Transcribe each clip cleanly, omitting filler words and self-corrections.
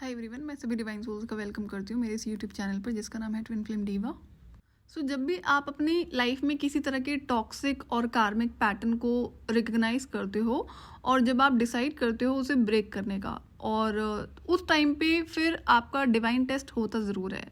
Hi everyone, मैं सभी divine souls का वेलकम करती हूँ मेरे इस यूट्यूब चैनल पर जिसका नाम है ट्विन फ्लेम डीवा। जब भी आप अपनी लाइफ में किसी तरह के टॉक्सिक और कार्मिक पैटर्न को रिकग्नाइज करते हो और जब आप डिसाइड करते हो उसे ब्रेक करने का, और उस टाइम पे फिर आपका डिवाइन टेस्ट होता ज़रूर है।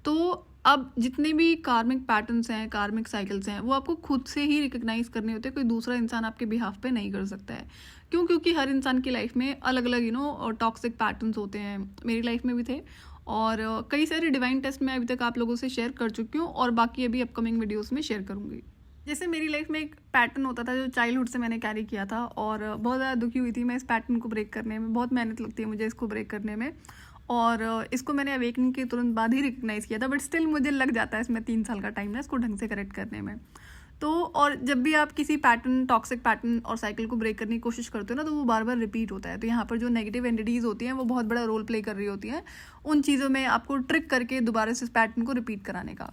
तो अब जितने भी कार्मिक पैटर्न्स हैं, कार्मिक साइकिल्स हैं, वो आपको खुद से ही रिकग्नाइज करने होते हैं। कोई दूसरा इंसान आपके बिहाफ पे नहीं कर सकता है। क्यों? क्योंकि हर इंसान की लाइफ में अलग अलग टॉक्सिक पैटर्न्स होते हैं। मेरी लाइफ में भी थे और कई सारे डिवाइन टेस्ट मैं अभी तक आप लोगों से शेयर कर चुकी हूँ और बाकी अभी अपकमिंग वीडियोस में शेयर करूँगी। जैसे मेरी लाइफ में एक पैटर्न होता था जो चाइल्डहुड से मैंने कैरी किया था और बहुत ज़्यादा दुखी हुई थी मैं इस पैटर्न को ब्रेक करने में। बहुत मेहनत लगती है मुझे इसको ब्रेक करने में और इसको मैंने अवेकनिंग के तुरंत बाद ही रिकग्नाइज किया था, बट स्टिल मुझे लग जाता है इसमें 3 साल का टाइम है इसको ढंग से करेक्ट करने में। तो और जब भी आप किसी पैटर्न, टॉक्सिक पैटर्न और साइकिल को ब्रेक करने की कोशिश करते हो ना, तो वो बार बार रिपीट होता है। तो यहाँ पर जो नेगेटिव एंटिटीज़ होती हैं वो बहुत बड़ा रोल प्ले कर रही होती हैं उन चीज़ों में, आपको ट्रिक करके दोबारा से इस पैटर्न को रिपीट कराने का।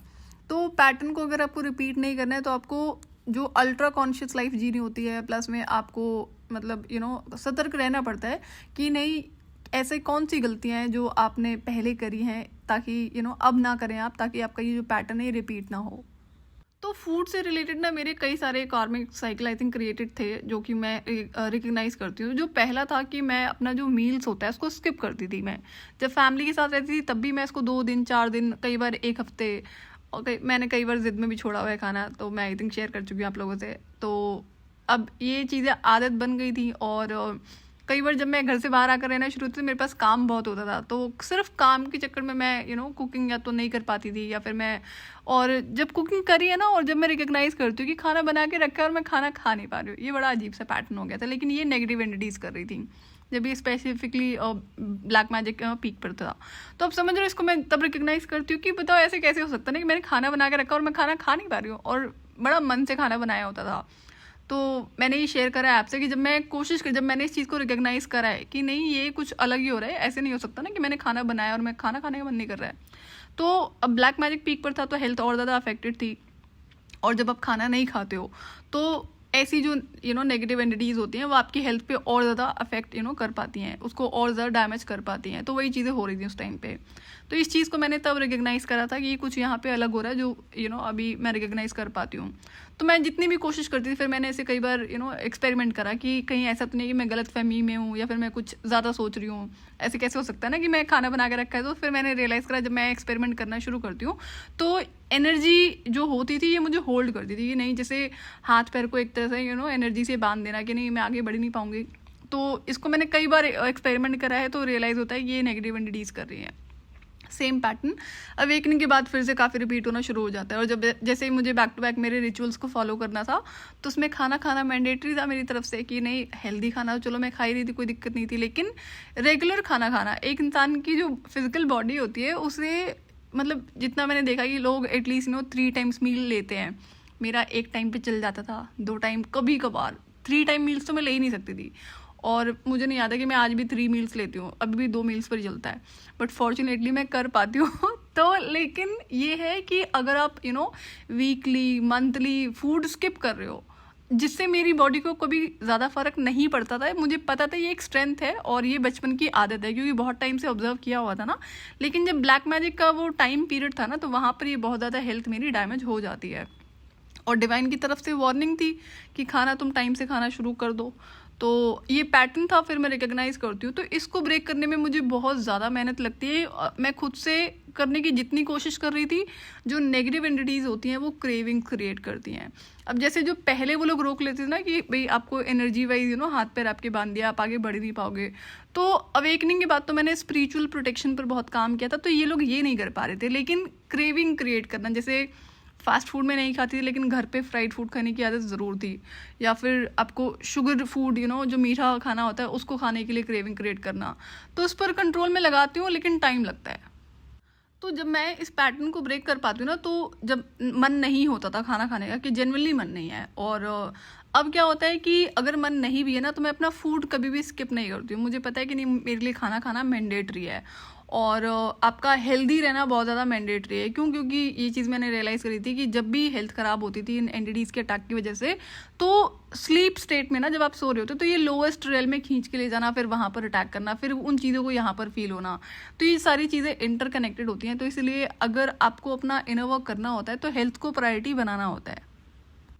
तो पैटर्न को अगर आपको रिपीट नहीं करना है तो आपको जो अल्ट्रा कॉन्शियस लाइफ जीनी होती है, प्लस में आपको मतलब सतर्क रहना पड़ता है कि नहीं ऐसे कौन सी गलतियां हैं जो आपने पहले करी हैं, ताकि अब ना करें आप, ताकि आपका ये जो पैटर्न है ये रिपीट ना हो। तो फूड से रिलेटेड ना मेरे कई सारे कार्मिक साइकिल आई थिंक क्रिएटेड थे जो कि मैं रिकग्नाइज करती हूँ। जो पहला था कि मैं अपना जो मील्स होता है उसको स्किप करती थी। मैं जब फैमिली के साथ रहती थी तब भी मैं इसको 2 दिन 4 दिन, कई बार 1 हफ्ते, और मैंने कई बार जिद में भी छोड़ा हुआ है खाना, तो मैं आई थिंक शेयर कर चुकी हूँ आप लोगों से। तो अब ये चीज़ें आदत बन गई थी और कई बार जब मैं घर से बाहर आकर रहना शुरू हुई तो मेरे पास काम बहुत होता था, तो सिर्फ काम के चक्कर में मैं कुकिंग या तो नहीं कर पाती थी या फिर मैं, और जब कुकिंग करी है ना और जब मैं रिकग्नाइज करती हूँ कि खाना बना के रखा है और मैं खाना खा नहीं पा रही हूँ, ये बड़ा अजीब सा पैटर्न हो गया था। लेकिन ये नेगेटिव एंटिटीज़ कर रही थी जब ये स्पेसिफिकली ब्लैक मैजिक पीक पर था। तो अब समझ रहे हो, इसको मैं तब रिकग्नाइज करती हूँ कि बताओ ऐसे कैसे हो सकता है ना कि मैंने खाना बना के रखा और मैं खाना खा नहीं पा रही हूँ, और बड़ा मन से खाना बनाया होता था। तो मैंने ये शेयर करा है आपसे कि जब मैं कोशिश कर, जब मैंने इस चीज़ को रिकग्नाइज करा है कि नहीं ये कुछ अलग ही हो रहा है, ऐसे नहीं हो सकता ना कि मैंने खाना बनाया और मैं खाना खाने का मन नहीं कर रहा है। तो अब ब्लैक मैजिक पीक पर था तो हेल्थ और ज़्यादा अफेक्टेड थी, और जब आप खाना नहीं खाते हो तो ऐसी जो नेगेटिव एंटिटीज़ होती हैं वो आपकी हेल्थ पे और ज़्यादा अफेक्ट कर पाती हैं, उसको और ज़्यादा डैमेज कर पाती हैं। तो वही चीज़ें हो रही थी उस टाइम पे। तो इस चीज़ को मैंने तब रिकग्नाइज़ करा था कि ये कुछ यहाँ पे अलग हो रहा है जो अभी मैं रिकग्नाइज़ कर पाती हूँ। तो मैं जितनी भी कोशिश करती थी, फिर मैंने ऐसे कई बार एक्सपेरिमेंट करा कि कहीं ऐसा तो नहीं कि मैं गलत फहमी में हूँ या फिर मैं कुछ ज़्यादा सोच रही हूँ। ऐसे कैसे हो सकता है ना कि मैं खाना बना के रखा है। तो फिर मैंने रियलाइज़ करा जब मैं एक्सपेरिमेंट करना शुरू करती हूँ तो एनर्जी जो होती थी ये मुझे होल्ड करती थी। ये नहीं जैसे हाथ पैर को एक तरह से एनर्जी से बांध देना कि नहीं मैं आगे बढ़ नहीं पाऊंगी। तो इसको मैंने कई बार एक्सपेरिमेंट करा है तो रियलाइज़ होता है ये नेगेटिव एंटिटीज़ कर रही है। सेम पैटर्न अवेकनिंग के बाद फिर से काफ़ी रिपीट होना शुरू हो जाता है। और जब जैसे ही मुझे बैक टू बैक मेरे रिचुअल्स को फॉलो करना था तो उसमें खाना खाना मैंडेटरी था मेरी तरफ से कि नहीं हेल्दी खाना चलो मैं खा ही रही थी, कोई दिक्कत नहीं थी, लेकिन रेगुलर खाना खाना, एक इंसान की जो फिजिकल बॉडी होती है उसे, मतलब जितना मैंने देखा कि लोग एटलीस्ट 3 टाइम्स मील लेते हैं, मेरा 1 टाइम पे चल जाता था, 2 टाइम कभी कभार, 3 टाइम मील्स तो मैं ले ही नहीं सकती थी। और मुझे नहीं याद है कि मैं आज भी 3 मील्स लेती हूँ, अभी भी 2 मील्स पर ही चलता है, बट फॉर्चुनेटली मैं कर पाती हूँ। तो लेकिन ये है कि अगर आप वीकली मंथली फूड स्किप कर रहे हो, जिससे मेरी बॉडी को कभी ज़्यादा फर्क नहीं पड़ता था, मुझे पता था ये एक स्ट्रेंथ है और ये बचपन की आदत है क्योंकि बहुत टाइम से ऑब्जर्व किया हुआ था ना। लेकिन जब ब्लैक मैजिक का वो टाइम पीरियड था ना तो वहाँ पर ये बहुत ज़्यादा हेल्थ मेरी डैमेज हो जाती है, और डिवाइन की तरफ से वार्निंग थी कि खाना तुम टाइम से खाना शुरू कर दो। तो ये पैटर्न था, फिर मैं रिकग्नाइज करती हूँ। तो इसको ब्रेक करने में मुझे बहुत ज़्यादा मेहनत लगती है। मैं खुद से करने की जितनी कोशिश कर रही थी, जो नेगेटिव एंटिटीज़ होती हैं वो क्रेविंग क्रिएट करती हैं। अब जैसे जो पहले वो लोग रोक लेते थे ना कि भाई आपको एनर्जी वाइज हाथ पैर आपके बांध दिया, आप आगे बढ़ नहीं पाओगे। तो अवेकनिंग के बाद तो मैंने स्पिरिचुअल प्रोटेक्शन पर बहुत काम किया था, तो ये लोग ये नहीं कर पा रहे थे। लेकिन क्रेविंग क्रिएट करना, जैसे फास्ट फूड में नहीं खाती थी लेकिन घर पे फ्राइड फूड खाने की आदत ज़रूर थी, या फिर आपको शुगर फूड जो मीठा खाना होता है उसको खाने के लिए क्रेविंग क्रिएट करना, तो उस पर कंट्रोल में लगाती हूँ लेकिन टाइम लगता है। तो जब मैं इस पैटर्न को ब्रेक कर पाती हूँ ना, तो जब मन नहीं होता था खाना खाने का, कि जेन्युइनली मन नहीं है, और अब क्या होता है कि अगर मन नहीं भी है ना, तो मैं अपना फूड कभी भी स्किप नहीं करती हूँ। मुझे पता है कि नहीं, मेरे लिए खाना खाना मैंडेटरी है, और आपका हेल्दी रहना बहुत ज़्यादा मैंडेटरी है। क्यों? क्योंकि ये चीज़ मैंने रियलाइज़ करी थी कि जब भी हेल्थ ख़राब होती थी इन एनडीडीज़ के अटैक की वजह से, तो स्लीप स्टेट में ना, जब आप सो रहे होते हो, तो ये लोएस्ट रेल में खींच के ले जाना, फिर वहाँ पर अटैक करना, फिर उन चीज़ों को यहाँ पर फील होना, तो ये सारी चीज़ें इंटरकनेक्टेड होती हैं। तो इसलिए अगर आपको अपना इनर वर्क करना होता है तो हेल्थ को प्रायोरिटी बनाना होता है।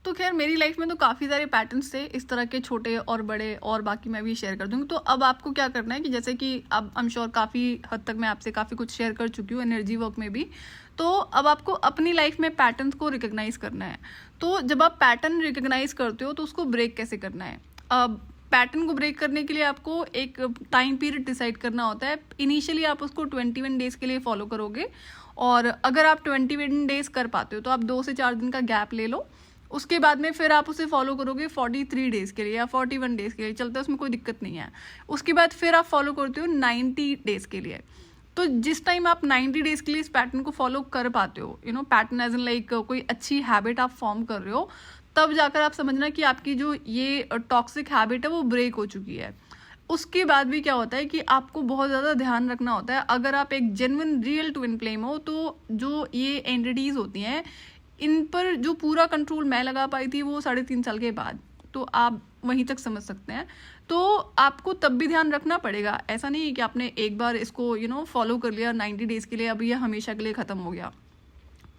तो खैर मेरी लाइफ में तो काफ़ी सारे पैटर्न्स थे इस तरह के, छोटे और बड़े, और बाकी मैं भी शेयर कर दूँगी। तो अब आपको क्या करना है कि जैसे कि अब आई एम श्योर काफ़ी हद तक मैं आपसे काफ़ी कुछ शेयर कर चुकी हूँ एनर्जी वर्क में भी। तो अब आपको अपनी लाइफ में पैटर्न्स को रिकग्नाइज करना है। तो जब आप पैटर्न रिकग्नाइज करते हो तो उसको ब्रेक कैसे करना है? अब पैटर्न को ब्रेक करने के लिए आपको एक टाइम पीरियड डिसाइड करना होता है। इनिशियली आप उसको 21 डेज़ के लिए फॉलो करोगे, और अगर आप 21 डेज़ कर पाते हो तो आप 2 से 4 दिन का गैप ले लो। उसके बाद में फिर आप उसे फॉलो करोगे 43 डेज़ के लिए या 41 डेज़ के लिए, चलता है, उसमें कोई दिक्कत नहीं है। उसके बाद फिर आप फॉलो करते हो 90 डेज़ के लिए। तो जिस टाइम आप 90 डेज़ के लिए इस पैटर्न को फॉलो कर पाते हो, पैटर्न एज इन लाइक कोई अच्छी हैबिट आप फॉर्म कर रहे हो, तब जाकर आप समझना कि आपकी जो ये टॉक्सिक हैबिट है वो ब्रेक हो चुकी है। उसके बाद भी क्या होता है कि आपको बहुत ज़्यादा ध्यान रखना होता है। अगर आप एक जेन्युइन रियल ट्विन फ्लेम हो, तो जो ये एंटिटीज़ होती हैं, इन पर जो पूरा कंट्रोल मैं लगा पाई थी वो 3.5 साल के बाद, तो आप वहीं तक समझ सकते हैं। तो आपको तब भी ध्यान रखना पड़ेगा। ऐसा नहीं है कि आपने एक बार इसको फॉलो कर लिया 90 डेज़ के लिए, अब ये हमेशा के लिए ख़त्म हो गया।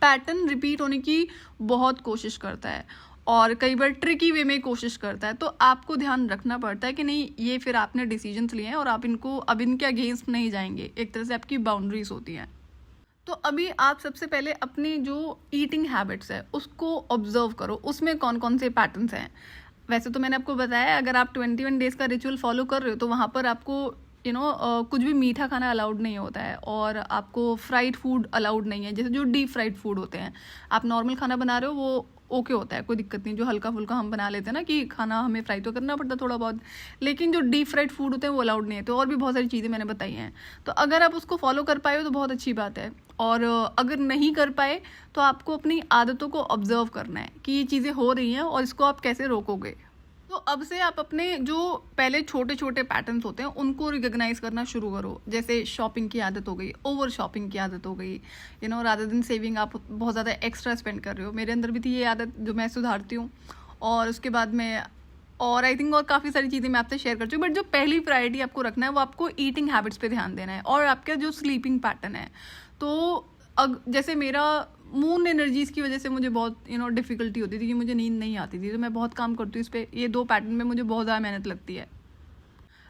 पैटर्न रिपीट होने की बहुत कोशिश करता है, और कई बार ट्रिकी वे में कोशिश करता है। तो आपको ध्यान रखना पड़ता है कि नहीं, ये फिर आपने डिसीजंस लिए हैं और आप इनको अब इनके अगेंस्ट नहीं जाएंगे। एक तरह से आपकी बाउंड्रीज होती हैं। तो अभी आप सबसे पहले अपनी जो ईटिंग हैबिट्स है उसको ऑब्जर्व करो, उसमें कौन कौन से पैटर्न्स हैं। वैसे तो मैंने आपको बताया, अगर आप 21 डेज़ का रिचुअल फॉलो कर रहे हो तो वहाँ पर आपको कुछ भी मीठा खाना अलाउड नहीं होता है, और आपको फ्राइड फूड अलाउड नहीं है। जैसे जो डीप फ्राइड फूड होते हैं, आप नॉर्मल खाना बना रहे हो वो ओके होता है, कोई दिक्कत नहीं। जो हल्का फुल्का हम बना लेते हैं ना, कि खाना हमें फ्राई तो करना पड़ता है थोड़ा बहुत, लेकिन जो डीप फ्राइड फूड होते हैं वो अलाउड नहीं है। तो और भी बहुत सारी चीज़ें मैंने बताई हैं। तो अगर आप उसको फॉलो कर पाए हो तो बहुत अच्छी बात है, और अगर नहीं कर पाए तो आपको अपनी आदतों को ऑब्जर्व करना है कि ये चीज़ें हो रही हैं और इसको आप कैसे रोकोगे। तो अब से आप अपने जो पहले छोटे छोटे पैटर्न्स होते हैं उनको रिकग्नाइज करना शुरू करो। जैसे शॉपिंग की आदत हो गई, ओवर शॉपिंग की आदत हो गई, रादर देन सेविंग आप बहुत ज़्यादा एक्स्ट्रा स्पेंड कर रहे हो। मेरे अंदर भी थी ये आदत जो मैं सुधारती हूँ, और उसके बाद में और आई थिंक और काफ़ी सारी चीज़ें मैं आपसे शेयर करती हूँ। बट जो पहली प्रायोरिटी आपको रखना है वो आपको ईटिंग हैबिट्स पे ध्यान देना है, और आपका जो स्लीपिंग पैटर्न है। तो जैसे मेरा मून एनर्जीज़ की वजह से मुझे बहुत डिफ़िकल्टी होती थी कि मुझे नींद नहीं आती थी, तो मैं बहुत काम करती हूँ इस पे। ये 2 पैटर्न में मुझे बहुत ज़्यादा मेहनत लगती है।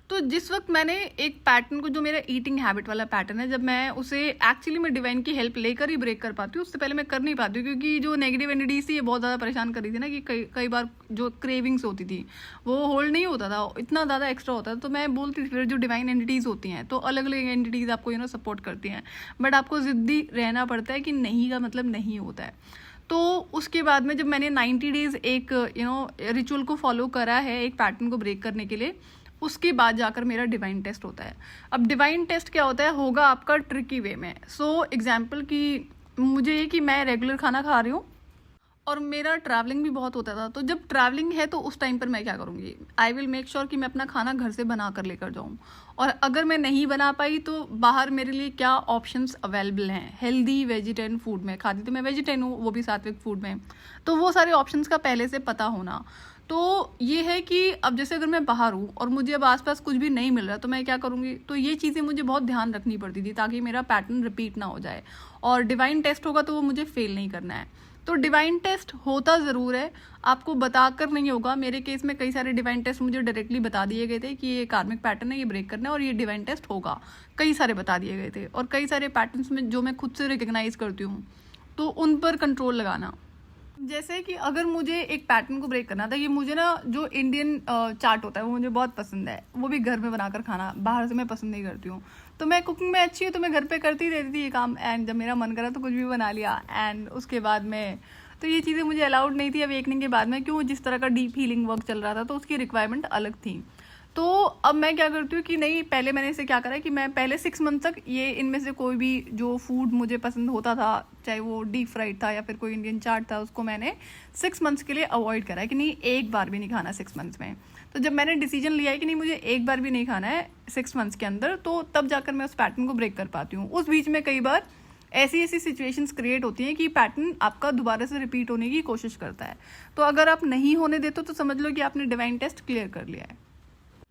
तो जिस वक्त मैंने एक पैटर्न को, जो मेरा ईटिंग हैबिट वाला पैटर्न है, जब मैं उसे एक्चुअली मैं डिवाइन की हेल्प लेकर ही ब्रेक कर पाती हूँ, उससे पहले मैं कर नहीं पाती हूँ, क्योंकि जो नेगेटिव एनर्जीज थी ये बहुत ज़्यादा परेशान कर रही थी ना, कि कई बार जो क्रेविंग्स होती थी वो होल्ड नहीं होता था, इतना ज़्यादा एक्स्ट्रा होता था। तो मैं बोलती थी, फिर जो डिवाइन एंटिटीज़ होती हैं तो अलग अलग एंटिटीज़ आपको सपोर्ट करती हैं, बट आपको ज़िद्दी रहना पड़ता है कि नहीं का मतलब नहीं होता है। तो उसके बाद में जब मैंने 90 डेज़ एक रिचुअल को फॉलो करा है एक पैटर्न को ब्रेक करने के लिए, उसके बाद जाकर मेरा डिवाइन टेस्ट होता है। अब डिवाइन टेस्ट क्या होता है, होगा आपका ट्रिकी वे में। सो एग्जाम्पल कि मुझे ये कि मैं रेगुलर खाना खा रही हूँ और मेरा ट्रैवलिंग भी बहुत होता था, तो जब ट्रैवलिंग है तो उस टाइम पर मैं क्या करूँगी, आई विल मेक श्योर कि मैं अपना खाना घर से बना कर लेकर जाऊँ। और अगर मैं नहीं बना पाई तो बाहर मेरे लिए क्या ऑप्शंस अवेलेबल हैं। हेल्दी वेजिटेरियन फूड में खाती तो मैं वेजिटेरियन हूँ, वो भी सात्विक फूड में, तो वो सारे ऑप्शंस का पहले से पता होना। तो ये है कि अब जैसे अगर मैं बाहर हूँ और मुझे अब आसपास कुछ भी नहीं मिल रहा तो मैं क्या करूँगी, तो ये चीज़ें मुझे बहुत ध्यान रखनी पड़ती थी ताकि मेरा पैटर्न रिपीट ना हो जाए। और डिवाइन टेस्ट होगा तो वो मुझे फेल नहीं करना है। तो डिवाइन टेस्ट होता ज़रूर है, आपको बताकर नहीं होगा। मेरे केस में कई सारे डिवाइन टेस्ट मुझे डायरेक्टली बता दिए गए थे कि ये कार्मिक पैटर्न है, ये ब्रेक करना है और ये डिवाइन टेस्ट होगा, कई सारे बता दिए गए थे। और कई सारे पैटर्न्स में जो मैं खुद से रिकग्नाइज करती हूँ तो उन पर कंट्रोल लगाना। जैसे कि अगर मुझे एक पैटर्न को ब्रेक करना था, ये मुझे ना जो इंडियन चाट होता है वो मुझे बहुत पसंद है, वो भी घर में बनाकर खाना, बाहर से मैं पसंद नहीं करती हूँ। तो मैं कुकिंग में अच्छी हूँ तो मैं घर पे करती रहती थी ये काम, एंड जब मेरा मन करा तो कुछ भी बना लिया। एंड उसके बाद में तो ये चीज़ें मुझे अलाउड नहीं थी अवेकनिंग के बाद में, क्यों, जिस तरह का डीप हीलिंग वर्क चल रहा था तो उसकी रिक्वायरमेंट अलग थी। तो अब मैं क्या करती हूँ कि नहीं, पहले मैंने इसे क्या करा है कि मैं पहले 6 मंथ तक ये इनमें से कोई भी जो फूड मुझे पसंद होता था, चाहे वो डीप फ्राइड था या फिर कोई इंडियन चाट था, उसको मैंने 6 मंथ्स के लिए अवॉइड करा है कि नहीं, एक बार भी नहीं खाना 6 मंथ्स में। तो जब मैंने डिसीजन लिया है कि नहीं, मुझे एक बार भी नहीं खाना है 6 मंथ्स के अंदर, तो तब जाकर मैं उस पैटर्न को ब्रेक कर पाती हूँ। उस बीच में कई बार ऐसी सिचुएशंस क्रिएट होती हैं कि पैटर्न आपका दोबारा से रिपीट होने की कोशिश करता है। तो अगर आप नहीं होने देते तो समझ लो कि आपने डिवाइन टेस्ट क्लियर कर लिया है।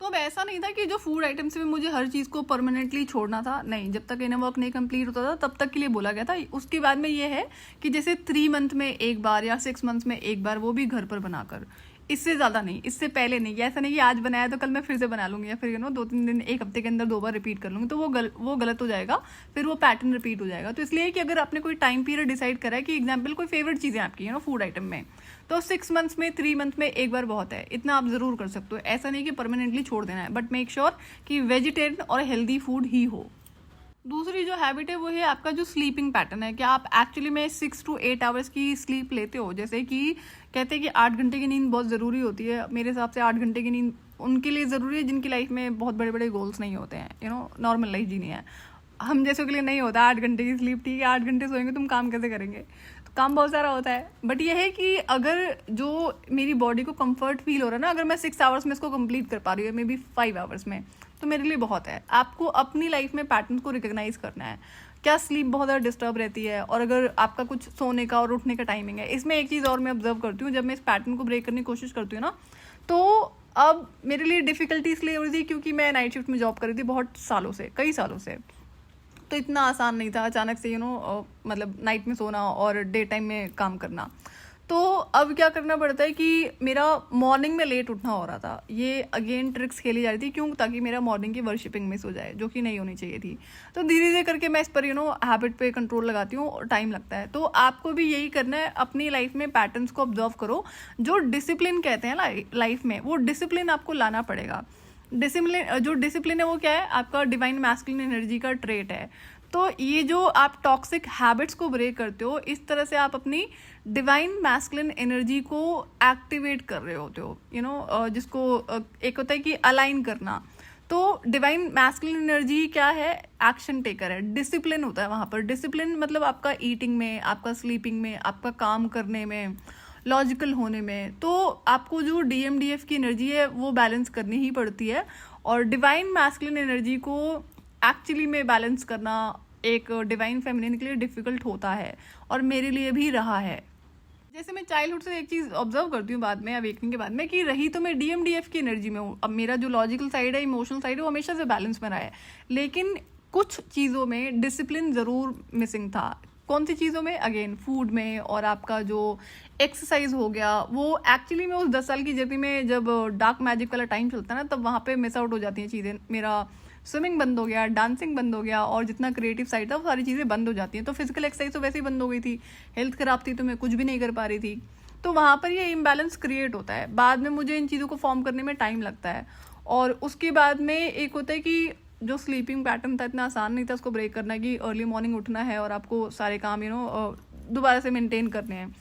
तो अब ऐसा नहीं था कि जो फूड आइटम्स में मुझे हर चीज़ को परमानेंटली छोड़ना था, नहीं, जब तक इनर वर्क नहीं कंप्लीट होता था तब तक के लिए बोला गया था। उसके बाद में ये है कि जैसे 3 मंथ में एक बार या 6 मंथ्स में एक बार, वो भी घर पर बनाकर, इससे ज़्यादा नहीं, इससे पहले नहीं। ऐसा नहीं कि आज बनाया तो कल मैं फिर से बना लूँगी या फिर 2-3 दिन, एक हफ्ते के अंदर 2 बार रिपीट कर लूँगी, तो वो गलत हो जाएगा, फिर वो पैटर्न रिपीट हो जाएगा। तो इसलिए कि अगर आपने कोई टाइम पीरियड डिसाइड करा है कि एग्जाम्पल कोई फेवरेट चीज़ें आपकी फूड आइटम में, तो 6 मंथ्स में, 3 मंथ में एक बार बहुत है, इतना आप ज़रूर कर सकते हो। ऐसा नहीं कि परमानेंटली छोड़ देना है, बट मेक श्योर कि वेजिटेरियन और हेल्दी फूड ही हो। दूसरी जो हैबिट है वो है आपका जो स्लीपिंग पैटर्न है। क्या आप एक्चुअली में 6 to 8 आवर्स की स्लीप लेते हो? जैसे कि कहते हैं कि 8 घंटे की नींद बहुत ज़रूरी होती है। मेरे हिसाब से 8 घंटे की नींद उनके लिए ज़रूरी है जिनकी लाइफ में बहुत बड़े बड़े गोल्स नहीं होते हैं, नॉर्मल लाइफ जीनी है। हम जैसों के लिए नहीं होता 8 घंटे की स्लीप, ठीक है 8 घंटे सोएंगे, तुम काम कैसे करेंगे? तो काम बहुत सारा होता है, बट ये है कि अगर जो मेरी बॉडी को कंफर्ट फील हो रहा है ना, अगर मैं 6 आवर्स में इसको कंप्लीट कर पा रही हूँ, मे बी 5 आवर्स में, तो मेरे लिए बहुत है। आपको अपनी लाइफ में पैटर्न को रिकॉग्नाइज करना है। क्या स्लीप बहुत ज़्यादा डिस्टर्ब रहती है, और अगर आपका कुछ सोने का और उठने का टाइमिंग है। इसमें एक चीज़ और मैं ऑब्जर्व करती हूँ, जब मैं इस पैटर्न को ब्रेक करने की कोशिश करती हूँ ना, तो अब मेरे लिए डिफ़िकल्टी इसलिए हो रही थी क्योंकि मैं नाइट शिफ्ट में जॉब कर रही थी बहुत सालों से, कई सालों से। तो इतना आसान नहीं था अचानक से मतलब नाइट में सोना और डे टाइम में काम करना। तो अब क्या करना पड़ता है कि मेरा मॉर्निंग में लेट उठना हो रहा था। ये अगेन ट्रिक्स खेली जा रही थी, क्यों? ताकि मेरा मॉर्निंग की वर्शिपिंग मिस हो जाए, जो कि नहीं होनी चाहिए थी। तो धीरे धीरे करके मैं इस पर हैबिट पे कंट्रोल लगाती हूँ, और टाइम लगता है। तो आपको भी यही करना है, अपनी लाइफ में पैटर्न्स को ऑब्जर्व करो। जो डिसिप्लिन कहते हैं लाइफ में, वो डिसिप्लिन आपको लाना पड़ेगा। जो डिसिप्लिन है वो क्या है? आपका डिवाइन मैस्कुलिन एनर्जी का ट्रेट है। तो ये जो आप टॉक्सिक हैबिट्स को ब्रेक करते हो, इस तरह से आप अपनी डिवाइन मैस्कुलिन एनर्जी को एक्टिवेट कर रहे होते हो, जिसको एक होता है कि अलाइन करना। तो डिवाइन मैस्कुलिन एनर्जी क्या है? एक्शन टेकर है, डिसिप्लिन होता है वहाँ पर। डिसिप्लिन मतलब आपका ईटिंग में, आपका स्लीपिंग में, आपका काम करने में, लॉजिकल होने में। तो आपको जो DMDF की एनर्जी है वो बैलेंस करनी ही पड़ती है, और डिवाइन मैस्कुलिन एनर्जी को एक्चुअली में बैलेंस करना एक डिवाइन फेमिनिन के लिए डिफ़िकल्ट होता है, और मेरे लिए भी रहा है। जैसे मैं चाइल्डहुड से एक चीज़ ऑब्जर्व करती हूँ बाद में, अवेकनिंग के बाद में, कि रही तो मैं DMDF की एनर्जी में हूँ। अब मेरा जो लॉजिकल साइड है, इमोशनल साइड है, वो हमेशा से बैलेंस में रहा है, लेकिन कुछ चीज़ों में डिसिप्लिन ज़रूर मिसिंग था। कौन सी चीज़ों में? अगेन फूड में, और आपका जो एक्सरसाइज हो गया, वो एक्चुअली में उस 10 साल की जर्नी में, जब डार्क मैजिक वाला टाइम चलता है ना, तब वहाँ पे मिस आउट हो जाती हैं चीज़ें। मेरा स्विमिंग बंद हो गया, डांसिंग बंद हो गया, और जितना क्रिएटिव साइड था वो सारी चीज़ें बंद हो जाती हैं। तो फिजिकल एक्सरसाइज तो वैसे ही बंद हो गई थी, हेल्थ खराब थी, तो मैं कुछ भी नहीं कर पा रही थी। तो वहाँ पर ये इम्बैलेंस क्रिएट होता है। बाद में मुझे इन चीज़ों को फॉर्म करने में टाइम लगता है, और उसके बाद में एक होता है कि जो स्लीपिंग पैटर्न था, इतना आसान नहीं था उसको ब्रेक करना, कि अर्ली मॉर्निंग उठना है और आपको सारे काम दोबारा से मेंटेन करने हैं,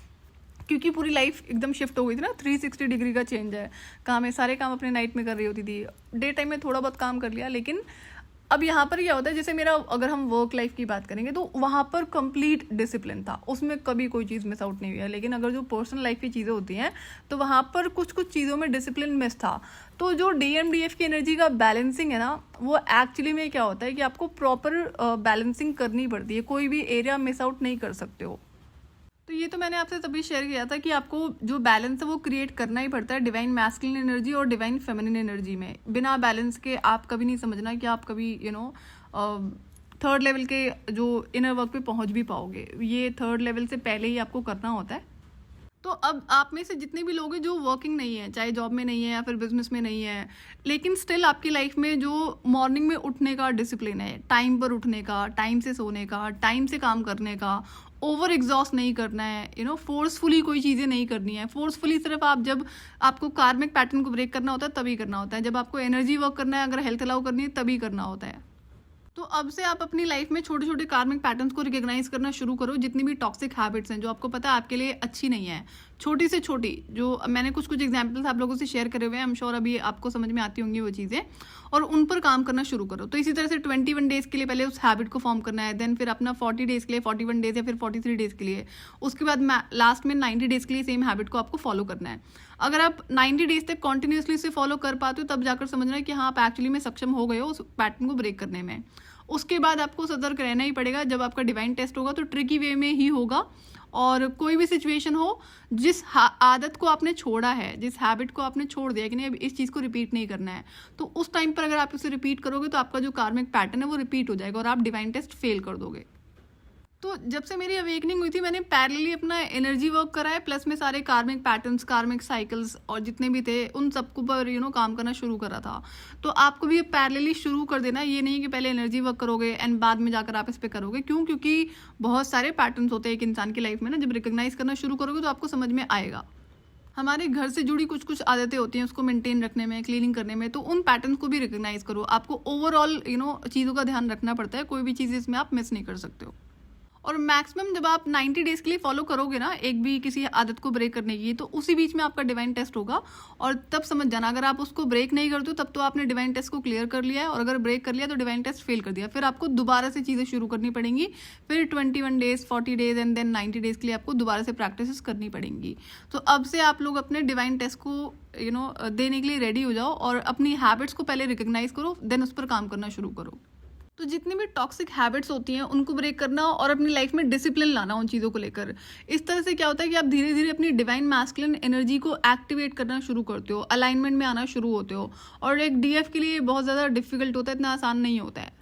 क्योंकि पूरी लाइफ एकदम शिफ्ट हो गई थी ना। 360 डिग्री का चेंज है। काम है, सारे काम अपने नाइट में कर रही होती थी, डे टाइम में थोड़ा बहुत काम कर लिया। लेकिन अब यहाँ पर क्या होता है, जैसे मेरा, अगर हम वर्क लाइफ की बात करेंगे, तो वहाँ पर कंप्लीट डिसिप्लिन था, उसमें कभी कोई चीज़ मिस आउट नहीं हुई है। लेकिन अगर जो पर्सनल लाइफ की चीज़ें होती हैं, तो वहाँ पर कुछ कुछ चीज़ों में डिसिप्लिन मिस था। तो जो DMDF की एनर्जी का बैलेंसिंग है ना, वो एक्चुअली में क्या होता है कि आपको प्रॉपर बैलेंसिंग करनी पड़ती है, कोई भी एरिया मिस आउट नहीं कर सकते हो। तो ये तो मैंने आपसे तभी शेयर किया था कि आपको जो बैलेंस है वो क्रिएट करना ही पड़ता है डिवाइन मैस्कुलिन एनर्जी और डिवाइन फेमिनिन एनर्जी में। बिना बैलेंस के आप कभी नहीं समझना कि आप कभी थर्ड लेवल के जो इनर वर्क पे पहुंच भी पाओगे। ये थर्ड लेवल से पहले ही आपको करना होता है। तो अब आप में से जितने भी लोग हैं जो वर्किंग नहीं है, चाहे जॉब में नहीं है या फिर बिजनेस में नहीं है, लेकिन स्टिल आपकी लाइफ में जो मॉर्निंग में उठने का डिसिप्लिन है, टाइम पर उठने का, टाइम से सोने का, टाइम से काम करने का, ओवर एग्जॉस्ट नहीं करना है, फोर्सफुली कोई चीज़ें नहीं करनी है। फोर्सफुली सिर्फ आप जब आपको कार्मिक पैटर्न को ब्रेक करना होता है तभी करना होता है, जब आपको एनर्जी वर्क करना है, अगर हेल्थ अलाउ करनी है तभी करना होता है। तो अब से आप अपनी लाइफ में छोटे छोटे कार्मिक पैटर्न्स को रिकॉग्नाइज करना शुरू करो। जितनी भी टॉक्सिक हैबिट्स हैं जो आपको पता है आपके लिए अच्छी नहीं है, छोटी से छोटी, जो मैंने कुछ एग्जाम्पल्स आप लोगों से शेयर करे हुए हैं, आई एम श्योर अभी आपको समझ में आती होंगी वो चीज़ें, और उन पर काम करना शुरू करो। तो इसी तरह से 21 डेज़ के लिए पहले उस हैबिट को फॉर्म करना है, देन फिर अपना 40 डेज़ के लिए, 41 डेज़ या फिर 43 डेज़ के लिए, उसके बाद लास्ट में 90 डेज़ के लिए सेम हैबिट को आपको फॉलो करना है। अगर आप 90 डेज़ तक कॉन्टिन्यूसली इसे फॉलो कर पाते हो, तब जाकर समझना है कि हाँ, आप एक्चुअली में सक्षम हो गए हो उस पैटर्न को ब्रेक करने में। उसके बाद आपको सतर्क रहना ही पड़ेगा। जब आपका डिवाइन टेस्ट होगा तो ट्रिकी वे में ही होगा, और कोई भी सिचुएशन हो, जिस आदत को आपने छोड़ा है, जिस हैबिट को आपने छोड़ दिया कि नहीं अब इस चीज़ को रिपीट नहीं करना है, तो उस टाइम पर अगर आप इसे रिपीट करोगे तो आपका जो कार्मिक पैटर्न है वो रिपीट हो जाएगा और आप डिवाइन टेस्ट फेल कर दोगे। तो जब से मेरी अवेकनिंग हुई थी, मैंने पैरेलली अपना एनर्जी वर्क करा है, प्लस में सारे कार्मिक पैटर्न्स, कार्मिक साइकिल्स और जितने भी थे उन सबको पर काम करना शुरू करा था। तो आपको भी पैरेलली शुरू कर देना, ये नहीं कि पहले एनर्जी वर्क करोगे एंड बाद में जाकर आप इस पे करोगे। क्यों? क्योंकि बहुत सारे पैटर्न्स होते हैं एक इंसान की लाइफ में ना, जब रिकॉग्नाइज करना शुरू करोगे तो आपको समझ में आएगा। हमारे घर से जुड़ी कुछ आदतें होती हैं उसको मेंटेन रखने में, क्लीनिंग करने में, तो उन पैटर्न्स को भी रिकॉग्नाइज करो। आपको ओवरऑल चीज़ों का ध्यान रखना पड़ता है, कोई भी चीज़ इसमें आप मिस नहीं कर सकते हो। और मैक्सिमम जब आप 90 डेज़ के लिए फॉलो करोगे ना एक भी किसी आदत को ब्रेक करने की, तो उसी बीच में आपका डिवाइन टेस्ट होगा, और तब समझ जाना अगर आप उसको ब्रेक नहीं करते हो तब तो आपने डिवाइन टेस्ट को क्लियर कर लिया है, और अगर ब्रेक कर लिया तो डिवाइन टेस्ट फेल कर दिया। फिर आपको दोबारा से चीज़ें शुरू करनी पड़ेंगी, फिर 21 days, 40 days and then 90 days के लिए आपको दोबारा से प्रैक्टिस करनी पड़ेंगी। तो अब से आप लोग अपने डिवाइन टेस्ट को देने के लिए रेडी हो जाओ, और अपनी हैबिट्स को पहले रिकॉग्नाइज करो, देन उस पर काम करना शुरू करो। तो जितनी भी टॉक्सिक हैबिट्स होती हैं उनको ब्रेक करना और अपनी लाइफ में डिसिप्लिन लाना उन चीज़ों को लेकर। इस तरह से क्या होता है कि आप धीरे धीरे अपनी डिवाइन मैस्कुलिन एनर्जी को एक्टिवेट करना शुरू करते हो, अलाइनमेंट में आना शुरू होते हो, और एक डीएफ के लिए बहुत ज़्यादा डिफिकल्ट होता है, इतना आसान नहीं होता है।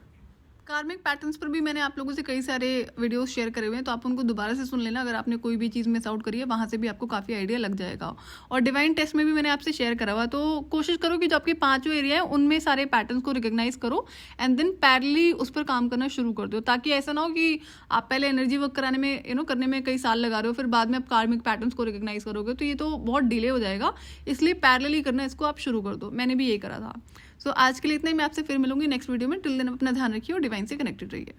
कार्मिक पैटर्न्स पर भी मैंने आप लोगों से कई सारे वीडियोस शेयर करे हुए हैं, तो आप उनको दोबारा से सुन लेना अगर आपने कोई भी चीज़ मिस आउट करी है, वहाँ से भी आपको काफ़ी आइडिया लग जाएगा। और डिवाइन टेस्ट में भी मैंने आपसे शेयर करा हुआ, तो कोशिश करो कि जो आपके 5 एरिया है उनमें सारे पैटर्न्स को रिकॉग्नाइज करो एंड देन पैरेलली उस पर काम करना शुरू कर दो, ताकि ऐसा ना हो कि आप पहले एनर्जी वर्क कराने में करने में कई साल लगा रहे हो, फिर बाद में आप कार्मिक पैटर्न्स को रिकॉग्नाइज करोगे तो ये तो बहुत डिले हो जाएगा। इसलिए पैरेलली करना इसको आप शुरू कर दो। मैंने भी ये करा था। सो आज के लिए इतना ही। मैं आपसे फिर मिलूंगी नेक्स्ट वीडियो में। टिल देन अपना ध्यान रखिए और डिवाइन से कनेक्टेड रहिए।